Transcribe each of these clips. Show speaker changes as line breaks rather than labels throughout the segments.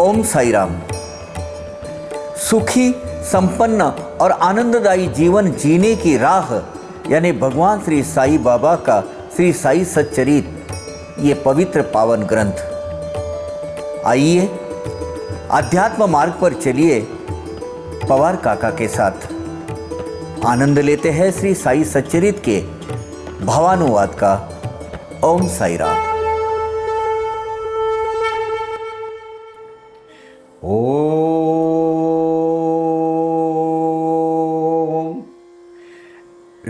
ओम साई राम। सुखी, संपन्न और आनंददायी जीवन जीने की राह यानी भगवान श्री साई बाबा का श्री साई सच्चरित, ये पवित्र पावन ग्रंथ। आइए अध्यात्म मार्ग पर चलिए पवार काका के साथ आनंद लेते हैं श्री साई सच्चरित के भावानुवाद का। ओम साई राम। ओम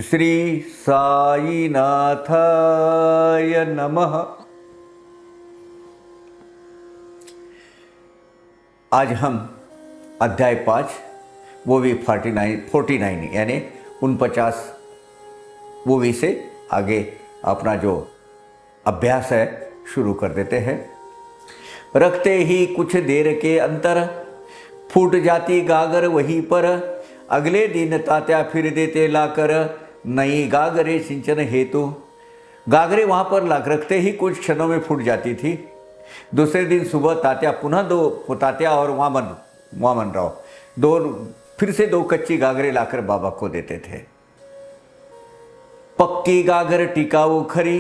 श्री साईनाथाय नमः। आज हम अध्याय 5 वो भी 49 यानी 49 वो भी से आगे अपना जो अभ्यास है शुरू कर देते हैं। रखते ही कुछ देर के अंतर फूट जाती गागर वहीं पर, अगले दिन तात्या फिर देते लाकर नई गागरे सिंचन हेतु। गागरे वहाँ पर लाख रखते ही कुछ क्षणों में फूट जाती थी। दूसरे दिन सुबह तात्या पुनः तात्या और वामन राव फिर से 2 कच्ची गागरे लाकर बाबा को देते थे। पक्की गागर टिकाऊ खरी,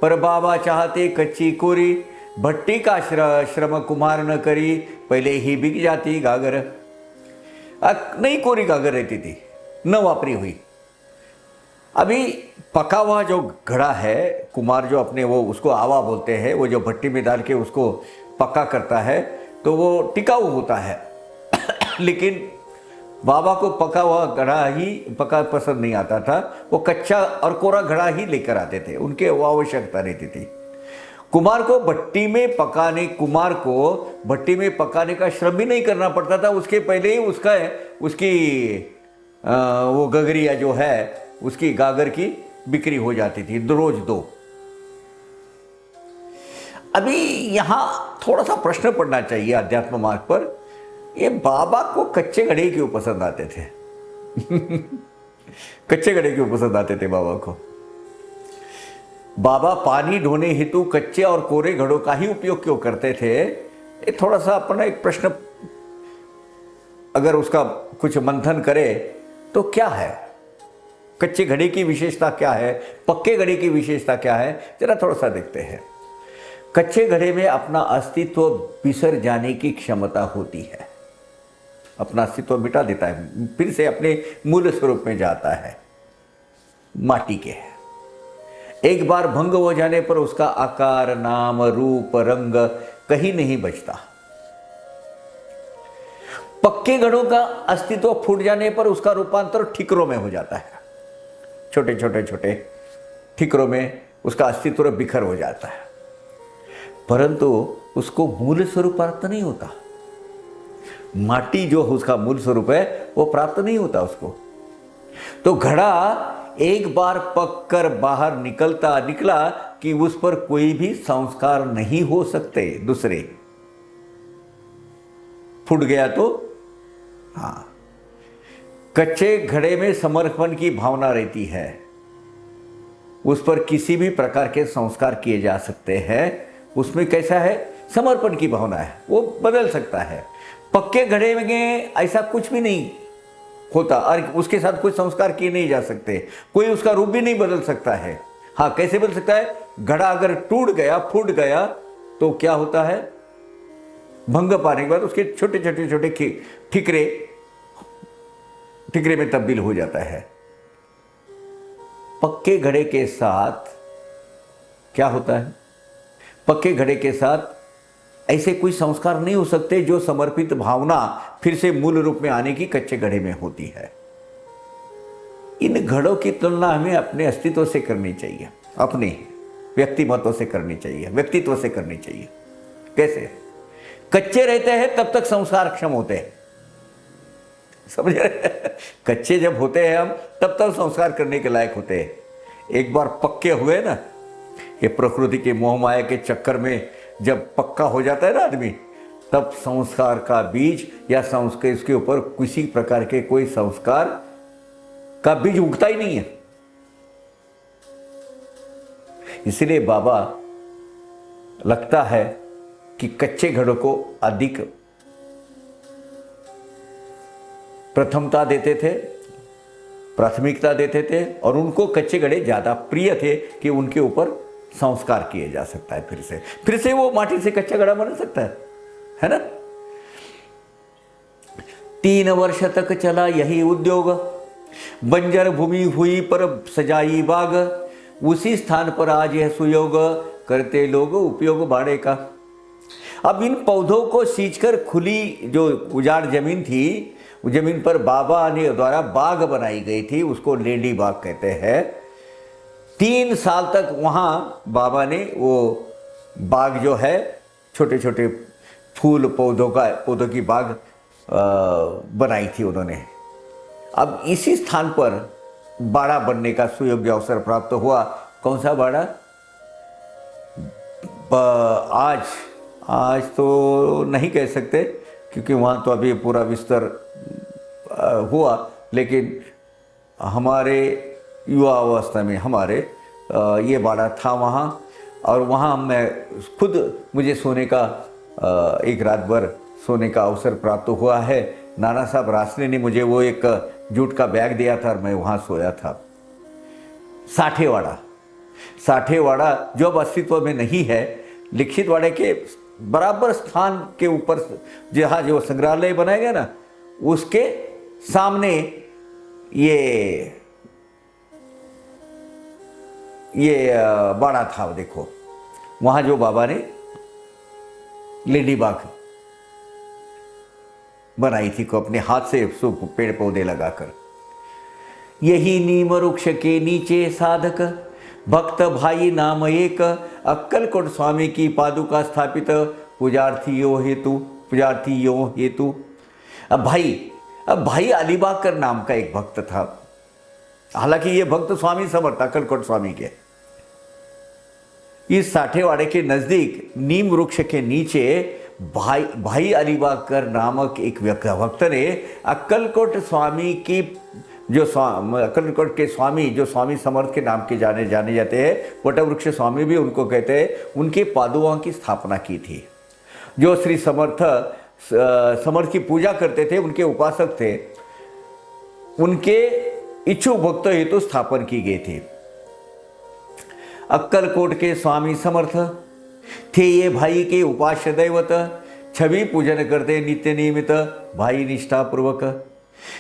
पर बाबा चाहते कच्ची कोरी। भट्टी का श्रम कुमार न करी, पहले ही बिक जाती गागर। नई कोरी गागर रहती थी, न वापरी हुई। अभी पका हुआ जो घड़ा है, कुमार जो अपने वो उसको आवा बोलते हैं, वो जो भट्टी में डाल के उसको पक्का करता है तो वो टिकाऊ होता है। लेकिन बाबा को पका हुआ घड़ा ही पका पसंद नहीं आता था, वो कच्चा और कोरा घड़ा ही लेकर आते थे, उनके वो आवश्यकता रहती थी। कुमार को भट्टी में पकाने का श्रम भी नहीं करना पड़ता था। उसके पहले ही उसकी वो गगरिया जो है उसकी गागर की बिक्री हो जाती थी, रोज 2। अभी यहां थोड़ा सा प्रश्न पड़ना चाहिए अध्यात्म मार्ग पर, ये बाबा को कच्चे घड़े क्यों पसंद आते थे? कच्चे घड़े क्यों पसंद आते थे बाबा को? बाबा पानी ढोने हेतु कच्चे और कोरे घड़ों का ही उपयोग क्यों करते थे? ये थोड़ा सा अपना एक प्रश्न अगर उसका कुछ मंथन करे तो क्या है? कच्चे घड़े की विशेषता क्या है, पक्के घड़े की विशेषता क्या है, जरा थोड़ा सा देखते हैं। कच्चे घड़े में अपना अस्तित्व बिसर जाने की क्षमता होती है, अपना अस्तित्व मिटा देता है, फिर से अपने मूल स्वरूप में जाता है। माटी के एक बार भंग हो जाने पर उसका आकार, नाम, रूप, रंग कहीं नहीं बचता। पक्के घड़ों का अस्तित्व फूट जाने पर उसका रूपांतर ठिकरों में हो जाता है। छोटे ठिकरों में उसका अस्तित्व बिखर हो जाता है, परंतु उसको मूल स्वरूप प्राप्त नहीं होता। माटी जो उसका मूल स्वरूप है वो प्राप्त नहीं होता उसको। तो घड़ा एक बार पक कर बाहर निकला कि उस पर कोई भी संस्कार नहीं हो सकते दूसरे। फूट गया तो हाँ, कच्चे घड़े में समर्पण की भावना रहती है, उस पर किसी भी प्रकार के संस्कार किए जा सकते हैं। उसमें कैसा है? समर्पण की भावना है, वो बदल सकता है। पक्के घड़े में ऐसा कुछ भी नहीं होता और उसके साथ कुछ संस्कार किए नहीं जा सकते, कोई उसका रूप भी नहीं बदल सकता है। हाँ, कैसे बदल सकता है? घड़ा अगर टूट गया, फूट गया तो क्या होता है? भंग पाने के बाद उसके छोटे ठिकरे में तब्दील हो जाता है। पक्के घड़े के साथ क्या होता है? पक्के घड़े के साथ ऐसे कोई संस्कार नहीं हो सकते जो समर्पित भावना फिर से मूल रूप में आने की कच्चे घड़े में होती है। इन घड़ों की तुलना हमें अपने अस्तित्व से करनी चाहिए, अपने व्यक्तिमत्व से करनी चाहिए, व्यक्तित्व से करनी चाहिए। कैसे? कच्चे रहते हैं तब तक संस्कार क्षम होते हैं, समझ रहे? कच्चे जब होते हैं हम तब तक संस्कार करने के लायक होते हैं। एक बार पक्के हुए ना, ये प्रकृति के मोह माया के चक्कर में जब पक्का हो जाता है ना आदमी, तब संस्कार का बीज या संस्कार इसके ऊपर किसी प्रकार के कोई संस्कार का बीज उगता ही नहीं है। इसलिए बाबा लगता है कि कच्चे घड़ों को अधिक प्रथमता देते थे, प्राथमिकता देते थे, और उनको कच्चे घड़े ज़्यादा प्रिय थे कि उनके ऊपर संस्कार किए जा सकता है। फिर से वो माटी से कच्चा घड़ा बन सकता है ना। 3 वर्ष तक चला यही उद्योग, बंजर भूमि हुई पर सजाई बाग, उसी स्थान पर आज यह सुयोग, करते लोग उपयोग बाड़े का। अब इन पौधों को सींचकर खुली जो उजाड़ जमीन थी, उस जमीन पर बाबा ने द्वारा बाग बनाई गई थी, उसको लेडी बाग कहते हैं। 3 साल तक वहाँ बाबा ने वो बाग जो है, छोटे छोटे फूल पौधों की बाग बनाई थी उन्होंने। अब इसी स्थान पर बाड़ा बनने का सुयोग्य अवसर प्राप्त हुआ। कौन सा बाड़ा? आज तो नहीं कह सकते क्योंकि वहाँ तो अभी पूरा विस्तार हुआ, लेकिन हमारे युवा अवस्था में हमारे ये बाड़ा था वहाँ। और वहाँ मुझे सोने का एक रात भर सोने का अवसर प्राप्त हुआ है। नाना साहब रासने ने मुझे वो एक जूट का बैग दिया था और मैं वहाँ सोया था। साठेवाड़ा जो अब अस्तित्व में नहीं है, लिखितवाड़े के बराबर स्थान के ऊपर जहाँ जो संग्रहालय बनाया गया ना, उसके सामने ये बाड़ा था। देखो वहाँ जो बाबा ने लेडी बाग बनाई थी को अपने हाथ से पेड़ पौधे लगाकर। यही नीम वृक्ष के नीचे साधक भक्त भाई नाम एक, अक्कलकोट स्वामी की पादुका स्थापित पुजार्थियों हेतु। अब भाई अलीबाकर नाम का एक भक्त था। हालांकि ये भक्त स्वामी समर्थ अक्कलकोट स्वामी के। इस साठेवाड़े के नजदीक नीम वृक्ष के नीचे भाई अलीबाकर नामक एक भक्त ने अक्कलकोट स्वामी की अक्कलकोट के स्वामी जो स्वामी समर्थ के नाम के जाने जाते हैं, वटवृक्ष स्वामी भी उनको कहते हैं, उनके पादुकाओं की स्थापना की थी। जो श्री समर्थ की पूजा करते थे, उनके उपासक थे, उनके इच्छुक भक्तों हेतु स्थापन की गई थी। अक्कलकोट के स्वामी समर्थ थे ये भाई के उपास्य दैवत, छवि पूजन करते नित्य नियमित भाई निष्ठा पूर्वक।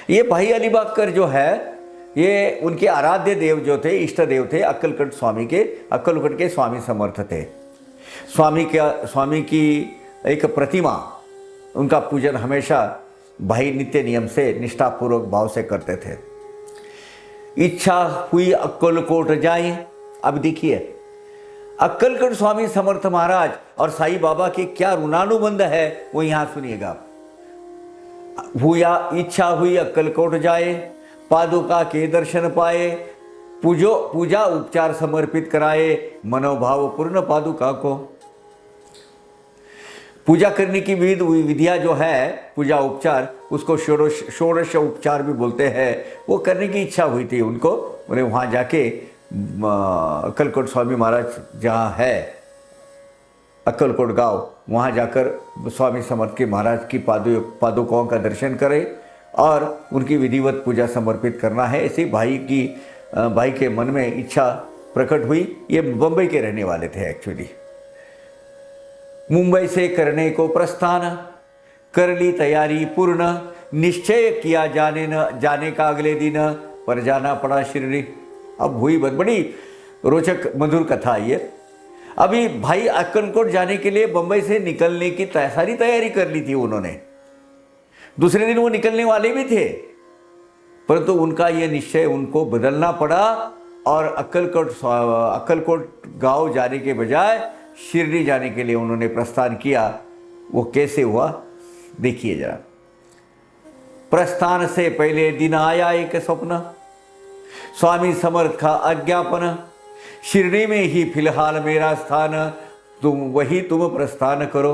ये भाई अलीबाकर जो है, ये उनके आराध्य देव जो थे, इष्ट देव थे अक्कलकोट के स्वामी समर्थ थे। स्वामी की एक प्रतिमा, उनका पूजन हमेशा भाई नित्य नियम से निष्ठापूर्वक भाव से करते थे। इच्छा हुई अक्कलकोट जाए। अब देखिए अक्कलकोट स्वामी समर्थ महाराज और साईं बाबा के क्या ऋणानुबंध है वो यहाँ सुनिएगा। इच्छा हुई अक्कलकोट जाए, पादुका के दर्शन पाए, पूजा उपचार समर्पित कराए, मनोभाव पूर्ण पादुका को। पूजा करने की विधियां जो है, पूजा उपचार, उसको षोडश उपचार भी बोलते हैं, वो करने की इच्छा हुई थी उनको। उन्हें वहाँ जाके अक्कलकोट स्वामी महाराज जहाँ है अक्कलकोट गांव, वहाँ जाकर स्वामी समर्थ के महाराज की पादुकाओं का दर्शन करें और उनकी विधिवत पूजा समर्पित करना है। ऐसे भाई के मन में इच्छा प्रकट हुई। ये बम्बई के रहने वाले थे एक्चुअली। मुंबई से करने को प्रस्थान, कर ली तैयारी पूर्ण, निश्चय किया जाने का अगले दिन, पर जाना पड़ा शिरडी। अब हुई बड़ी रोचक मधुर कथा ये। अभी भाई अक्कलकोट जाने के लिए बंबई से निकलने की सारी तैयारी कर ली थी उन्होंने। दूसरे दिन वो निकलने वाले भी थे, परंतु उनका ये निश्चय उनको बदलना पड़ा और अक्कलकोट गांव जाने के बजाय शिरडी जाने के लिए उन्होंने प्रस्थान किया। वो कैसे हुआ देखिए जरा। प्रस्थान से पहले दिन आया एक स्वप्न, स्वामी समर्थ का अज्ञापन, शिरडी में ही फिलहाल मेरा स्थान, तुम प्रस्थान करो।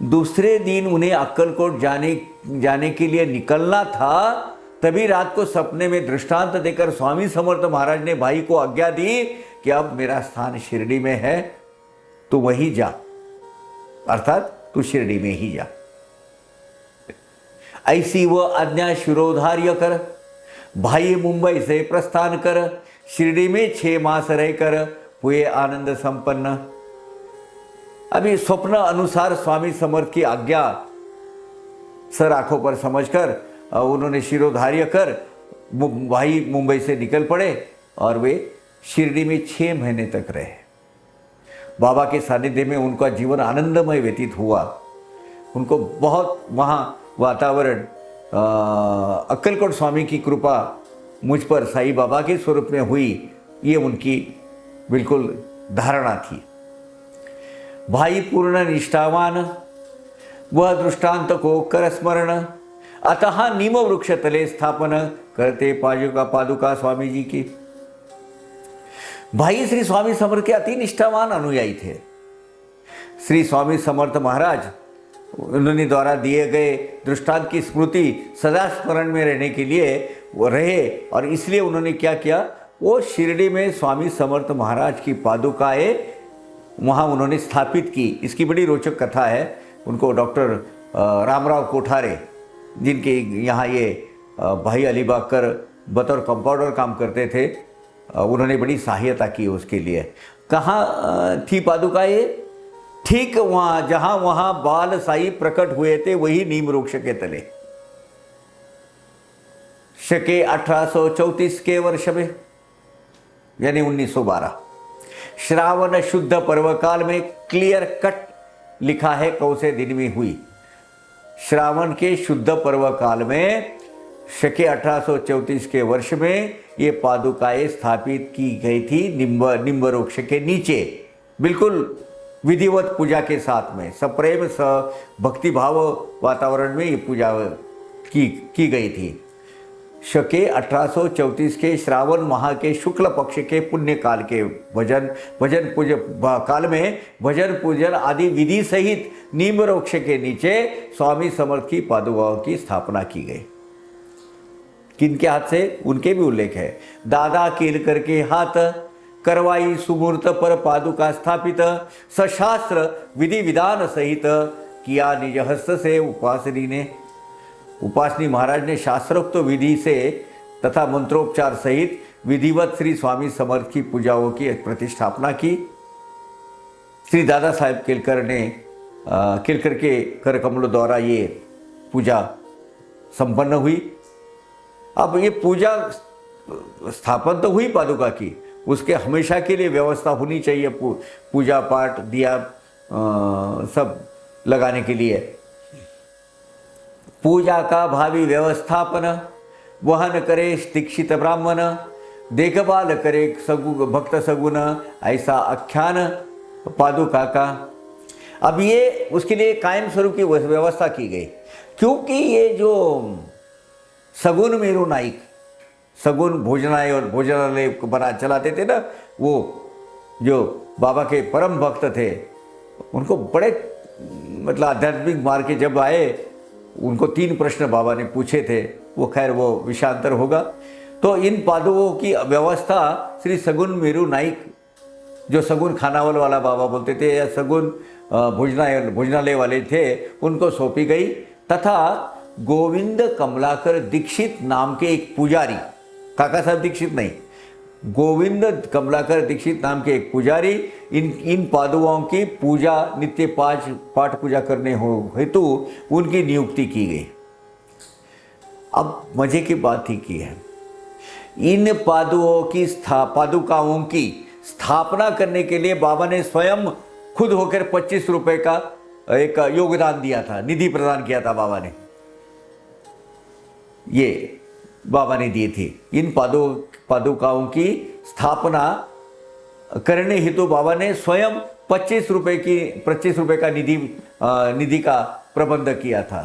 दूसरे दिन उन्हें अक्कलकोट जाने के लिए निकलना था, तभी रात को सपने में दृष्टांत देकर स्वामी समर्थ महाराज ने भाई को आज्ञा दी कि अब मेरा स्थान शिरडी में है, तू वहीं जा, अर्थात तू शिरडी में ही जा। ऐसी वह आज्ञा शिरोधार्य कर, भाई मुंबई से प्रस्थान कर, शिरडी में 6 मास रहकर हुए आनंद संपन्न। अभी स्वप्न अनुसार स्वामी समर्थ की आज्ञा सर आंखों पर समझकर उन्होंने शिरोधार्य कर भाई मुंबई से निकल पड़े और वे शिरडी में 6 महीने तक रहे। बाबा के सानिध्य में उनका जीवन आनंदमय व्यतीत हुआ। उनको बहुत वहाँ वातावरण, अक्कलकोट स्वामी की कृपा मुझ पर साईं बाबा के स्वरूप में हुई, ये उनकी बिल्कुल धारणा थी। भाई पूर्ण निष्ठावान, वह दृष्टांत को कर स्मरण, अतः नीम वृक्ष तले स्थापन करते पादुका स्वामी जी की। भाई श्री स्वामी समर्थ के अति निष्ठावान अनुयायी थे। श्री स्वामी समर्थ महाराज उन्होंने द्वारा दिए गए दृष्टांत की स्मृति सदा स्मरण में रहने के लिए वो रहे, और इसलिए उन्होंने क्या किया, वो शिरडी में स्वामी समर्थ महाराज की पादुकाएं वहाँ उन्होंने स्थापित की। इसकी बड़ी रोचक कथा है। उनको डॉक्टर रामराव कोठारे, जिनके यहाँ ये भाई अलीबाकर बतौर कंपाउंडर काम करते थे, उन्होंने बड़ी सहायता की उसके लिए। कहाँ थी पादुकाएं? ठीक वहाँ जहाँ वहाँ बाल साई प्रकट हुए थे, वही नीम वृक्ष के तले। शके 1834 के वर्ष में, यानी 1912, श्रावण शुद्ध पर्व काल में क्लियर कट लिखा है कौन से दिन में हुई। श्रावण के शुद्ध पर्व काल में शके 1834 के वर्ष में ये पादुकाएं स्थापित की गई थी निम्ब वृक्ष के नीचे, बिल्कुल विधिवत पूजा के साथ में, सप्रेम स भक्ति भाव वातावरण में ये पूजा की गई थी। शके 1834 के श्रावण माह के शुक्ल पक्ष के पुण्य काल के भजन पूज काल में भजन पूजन आदि विधि सहित नीम वृक्ष के नीचे स्वामी समर्थ की पादुकाओं की स्थापना की गई। किनके हाथ से? उनके भी उल्लेख है। दादा केलकर के हाथ करवाई सुमूर्त पर पादुका स्थापित, सशास्त्र विधि विधान सहित किया निज हस्त से उपासनी ने। उपासनी महाराज ने शास्त्रोक्त विधि से तथा मंत्रोपचार सहित विधिवत श्री स्वामी समर्थ की पूजाओं की प्रतिष्ठापना की। श्री दादा साहेब केलकर के कर कमलों द्वारा ये पूजा संपन्न हुई। अब ये पूजा स्थापन तो हुई पादुका की, उसके हमेशा के लिए व्यवस्था होनी चाहिए, पूजा पाठ दिया सब लगाने के लिए। पूजा का भावी व्यवस्थापन वहन करे दीक्षित ब्राह्मण, देखभाल करे भक्त सगुन, ऐसा आख्यान पादुका का। अब ये उसके लिए कायम स्वरूप की व्यवस्था की गई, क्योंकि ये जो सगुन मेरू नाइक सगुन भोजनालय बना चलाते थे ना, वो जो बाबा के परम भक्त थे, उनको बड़े मतलब आध्यात्मिक मार्ग के जब आए, उनको 3 प्रश्न बाबा ने पूछे थे। वो खैर वो विषयांतर होगा। तो इन पादुओं की व्यवस्था श्री सगुन मेरू नाइक, जो सगुन खानावल वाला बाबा बोलते थे या सगुन भोजनालय वाले थे, उनको सौंपी गई। तथा गोविंद कमलाकर दीक्षित नाम के एक पुजारी, काका साहब दीक्षित नहीं, गोविंद कमलाकर दीक्षित नाम के एक पुजारी इन पादुओं की पूजा नित्य पाठ पूजा करने हेतु उनकी नियुक्ति की गई। अब मजे की बात ही की है, इन पादुकाओं की स्थापना करने के लिए बाबा ने स्वयं खुद होकर 25 रुपए का एक योगदान दिया था, निधि प्रदान किया था बाबा ने। ये बाबा ने दिए थे। इन पादुकाओं की स्थापना करने हेतु बाबा ने स्वयं 25 रुपए का निधि का प्रबंध किया था।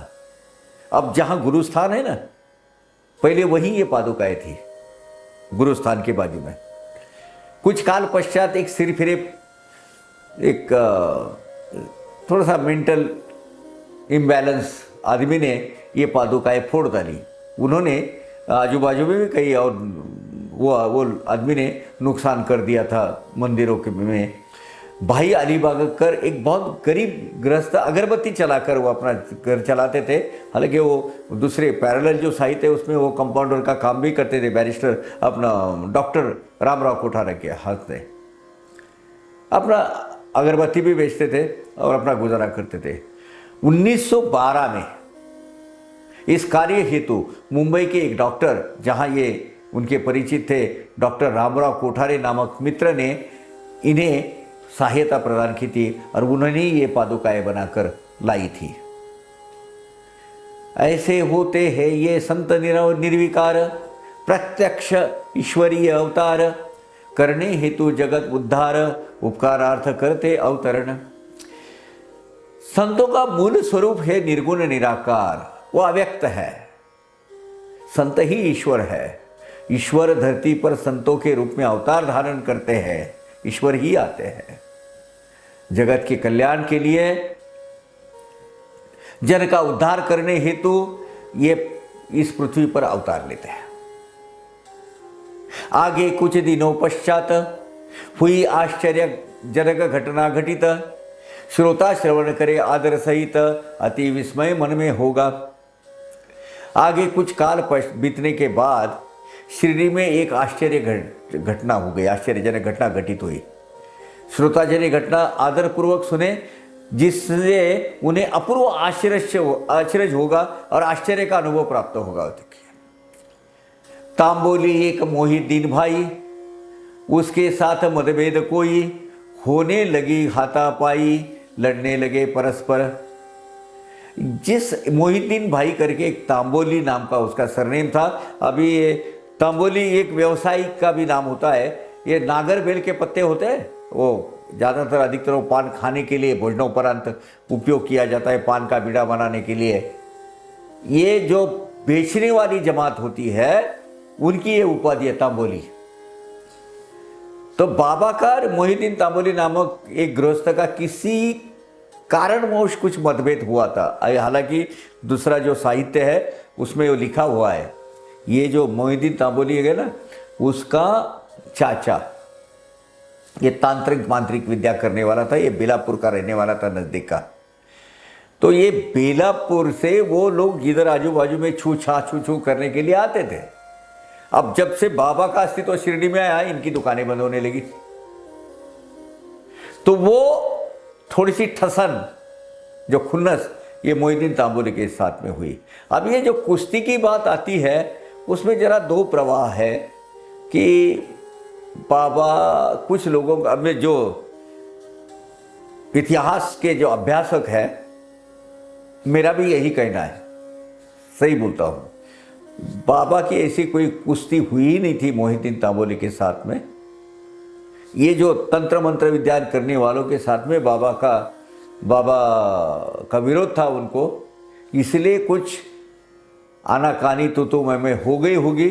अब जहाँ गुरुस्थान है ना, पहले वहीं ये पादुकाएं थी, गुरुस्थान के बाजू में। कुछ काल पश्चात एक सिर फिरे एक थोड़ा सा मेंटल इम्बैलेंस आदमी ने ये पादुकाएं फोड़ डाली। उन्होंने आजू बाजू में भी कई और वो आदमी ने नुकसान कर दिया था मंदिरों के में। भाई अली बागकर एक बहुत गरीब गृहस्थ, अगरबत्ती चलाकर वो अपना घर चलाते थे। हालांकि वो दूसरे पैरेलल जो साहित्य है उसमें वो कंपाउंडर का काम भी करते थे, बैरिस्टर अपना डॉक्टर रामराव कोठारा के हाथ से अपना अगरबत्ती भी बेचते थे और अपना गुजारा करते थे। 1912 में इस कार्य हेतु मुंबई के एक डॉक्टर, जहां ये उनके परिचित थे, डॉक्टर रामराव कोठारे नामक मित्र ने इन्हें सहायता प्रदान की थी और उन्होंने ये पादुकाएं बनाकर लाई थी। ऐसे होते हैं ये संत निर्विकार, प्रत्यक्ष ईश्वरीय अवतार, करने हेतु जगत उद्धार, उपकारार्थ करते अवतरण। संतों का मूल स्वरूप है निर्गुण निराकार, वो अव्यक्त है। संत ही ईश्वर है। ईश्वर धरती पर संतों के रूप में अवतार धारण करते हैं, ईश्वर ही आते हैं जगत के कल्याण के लिए, जन का उद्धार करने हेतु ये इस पृथ्वी पर अवतार लेते हैं। आगे कुछ दिनों पश्चात हुई आश्चर्यजनक घटना घटित, श्रोता श्रवण करे आदर सहित, अति विस्मय मन में होगा। आगे कुछ काल बीतने के बाद शिरडी में एक आश्चर्य घटना हो गई, आश्चर्यजनक घटना घटित हुई। श्रोता जन घटना आदर पूर्वक सुने, जिससे उन्हें अपूर्व आश्चर्य होगा और आश्चर्य का अनुभव प्राप्त होगा। तांबोली एक मोहिद्दीन भाई, उसके साथ मतभेद कोई, होने लगी हाथापाई, लड़ने लगे परस्पर। जिस मोहिद्दीन भाई करके एक तांबोली नाम का उसका सरनेम था। अभी ये तांबोली एक व्यवसायिक का भी नाम होता है। ये नागर बेल के पत्ते होते हैं, वो ज़्यादातर अधिकतर वो पान खाने के लिए भोजनोपरांत उपयोग किया जाता है, पान का बीड़ा बनाने के लिए। ये जो बेचने वाली जमात होती है उनकी ये उपाधि है तांबोली। तो बाबा का मोहिद्दीन तांबोली नामक एक गृहस्थ का किसी कारणवश कुछ मतभेद हुआ था। हालांकि दूसरा जो साहित्य है उसमें वो लिखा हुआ है, ये जो मोहिद्दीन तांबोली है ना, उसका चाचा ये तांत्रिक मांत्रिक विद्या करने वाला था। ये बेलापुर का रहने वाला था, नज़दीक का। तो ये बेलापुर से वो लोग इधर आजू बाजू में छू छू करने के लिए आते थे। अब जब से बाबा का अस्तित्व शिरडी में आया, इनकी दुकानें बंद होने लगी। तो वो थोड़ी सी ठसन, जो खुन्नस, ये मोहिद्दीन तांबोली के साथ में हुई। अब ये जो कुश्ती की बात आती है उसमें जरा दो प्रवाह है कि बाबा कुछ लोगों का में जो इतिहास के जो अभ्यासक है, मेरा भी यही कहना है, सही बोलता हूँ, बाबा की ऐसी कोई कुश्ती हुई ही नहीं थी मोहिद्दीन तांबोली के साथ में। ये जो तंत्र मंत्र विद्या करने वालों के साथ में बाबा का विरोध था उनको, इसलिए कुछ आनाकानी तो मैं हो गई होगी।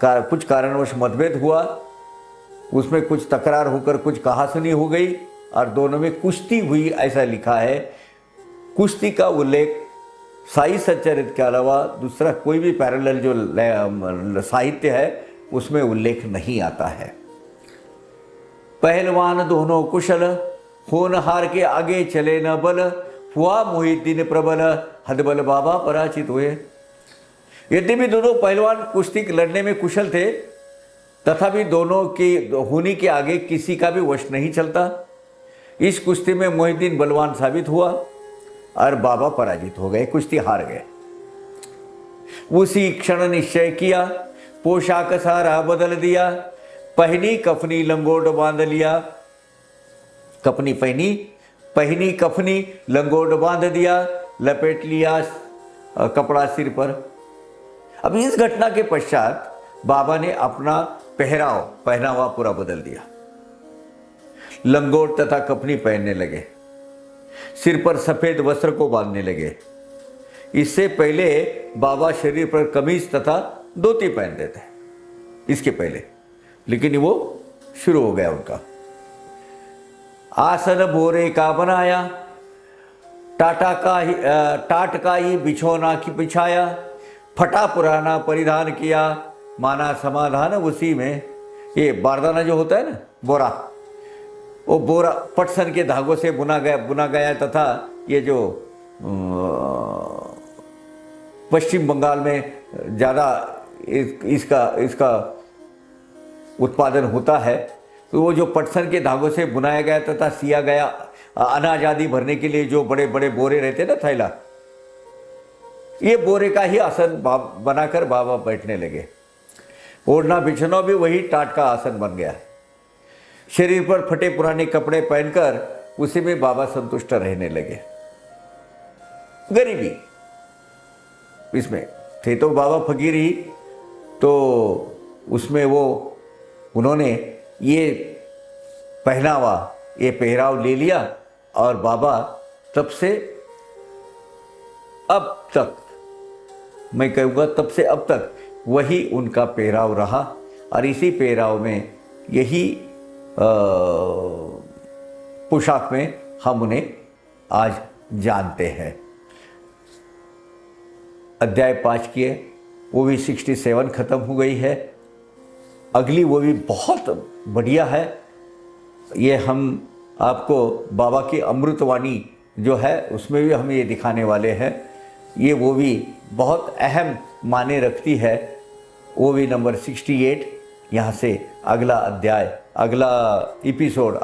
कुछ कारणवश मतभेद हुआ, उसमें कुछ तकरार होकर कुछ कहासुनी हो गई और दोनों में कुश्ती हुई, ऐसा लिखा है। कुश्ती का उल्लेख साई सच्चरित्र के अलावा दूसरा कोई भी पैरेलल जो साहित्य है उसमें उल्लेख नहीं आता है। पहलवान दोनों कुशल, होनहार के आगे चले न बल, हुआ मोहिद्दीन प्रबल, हदबल बाबा पराजित हुए। यद्यपि दोनों पहलवान कुश्ती लड़ने में कुशल थे, तथापि दोनों की होनी के आगे किसी का भी वश नहीं चलता। इस कुश्ती में मोहिद्दीन बलवान साबित हुआ और बाबा पराजित हो गए, कुश्ती हार गए। उसी क्षण निश्चय किया, पोशाक सारा बदल दिया, पहनी कफनी लंगोट बांध लिया। कफनी पहनी कफनी लंगोट बांध दिया, लपेट लिया कपड़ा सिर पर। अब इस घटना के पश्चात बाबा ने अपना पहनावा पूरा बदल दिया, लंगोट तथा कफनी पहनने लगे, सिर पर सफेद वस्त्र को बांधने लगे। इससे पहले बाबा शरीर पर कमीज तथा धोती पहनते थे, इसके पहले, लेकिन वो शुरू हो गया उनका। आसन बोरे का बनाया, टाट का ही बिछौना की बिछाया, फटा पुराना परिधान किया, माना समाधान उसी में। ये बारदाना जो होता है ना, बोरा, वो बोरा पटसन के धागों से बुना गया तथा ये जो पश्चिम बंगाल में ज़्यादा इसका उत्पादन होता है, तो वो जो पटसन के धागों से बुनाया गया तथा सिया गया अनाज आदि भरने के लिए जो बड़े बड़े बोरे रहते ना थैला, ये बोरे का ही आसन बनाकर बाबा बैठने लगे। ओढ़ना बिछना भी वही टाट का आसन बन गया। शरीर पर फटे पुराने कपड़े पहनकर उसी में बाबा संतुष्ट रहने लगे। गरीबी इसमें थे तो बाबा फकीर ही, तो उसमें उन्होंने ये पहराव ले लिया और बाबा तब से अब तक, मैं कहूँगा तब से अब तक वही उनका पहराव रहा और इसी पहराव में यही पोशाक में हम उन्हें आज जानते हैं। अध्याय 5 की है, वो भी 67 ख़त्म हो गई है। अगली वो भी बहुत बढ़िया है। ये हम आपको बाबा की अमृतवाणी जो है उसमें भी हम ये दिखाने वाले हैं। ये वो भी बहुत अहम माने रखती है। वो भी नंबर 68। यहाँ से अगला अध्याय, अगला एपिसोड,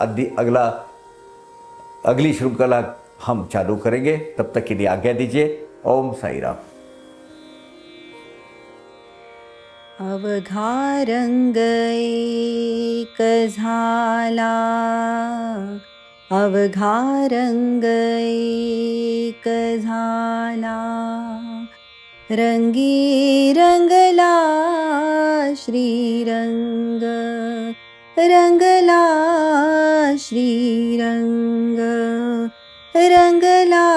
अगली श्रृंखला हम चालू करेंगे। तब तक के लिए आज्ञा दीजिए। ओम साई राम।
अवघा रंग एक झाला, अवघा रंग एक झाला, रंगी रंगला श्रीरंग, रंगला श्रीरंग, रंगला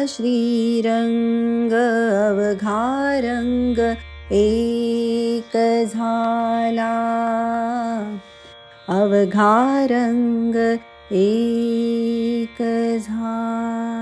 श्रीरंग। अवघा रंग एक झाला, अवघा रंग एक झाला।